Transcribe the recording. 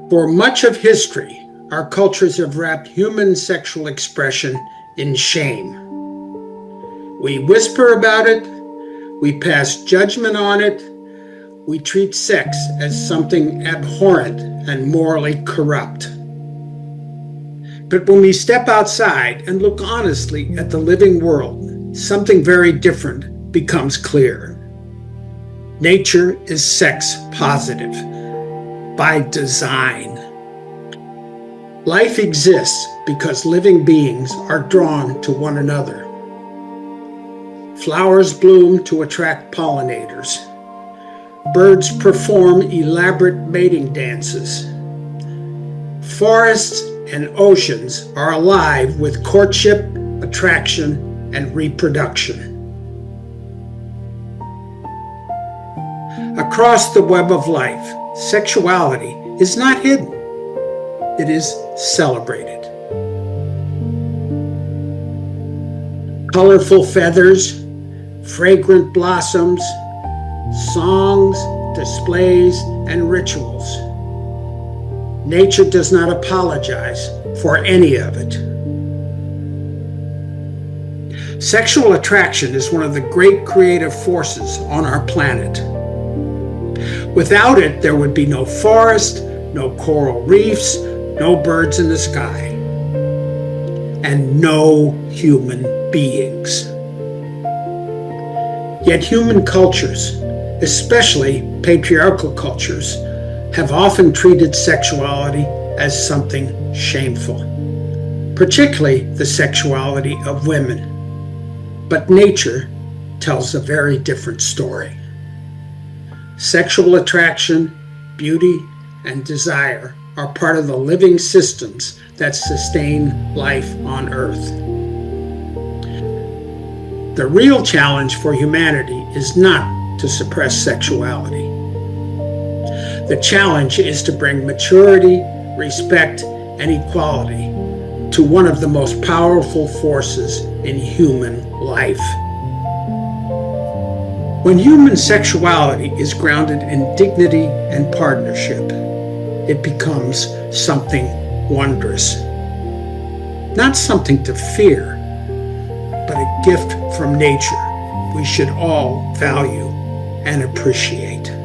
For much of history, our cultures have wrapped human sexual expression in shame. We whisper about it, we pass judgment on it, we treat sex as something abhorrent and morally corrupt. But when we step outside and look honestly at the living world, something very different becomes clear. Nature is sex positive by design. Life exists because living beings are drawn to one another. Flowers bloom to attract pollinators. Birds perform elaborate mating dances. Forests and oceans are alive with courtship, attraction, and reproduction. Across the web of life, sexuality is not hidden. It is celebrated. Colorful feathers, fragrant blossoms, songs, displays, and rituals. Nature does not apologize for any of it. Sexual attraction is one of the great creative forces on our planet. Without it, there would be no forest, no coral reefs, no birds in the sky, and no human beings. Yet human cultures, especially patriarchal cultures, have often treated sexuality as something shameful, particularly the sexuality of women. But nature tells a very different story. Sexual attraction, beauty, and desire are part of the living systems that sustain life on Earth. The real challenge for humanity is not to suppress sexuality. The challenge is to bring maturity, respect, and equality to one of the most powerful forces in human life. When human sexuality is grounded in dignity and partnership, it becomes something wondrous. Not something to fear, but a gift from nature we should all value and appreciate.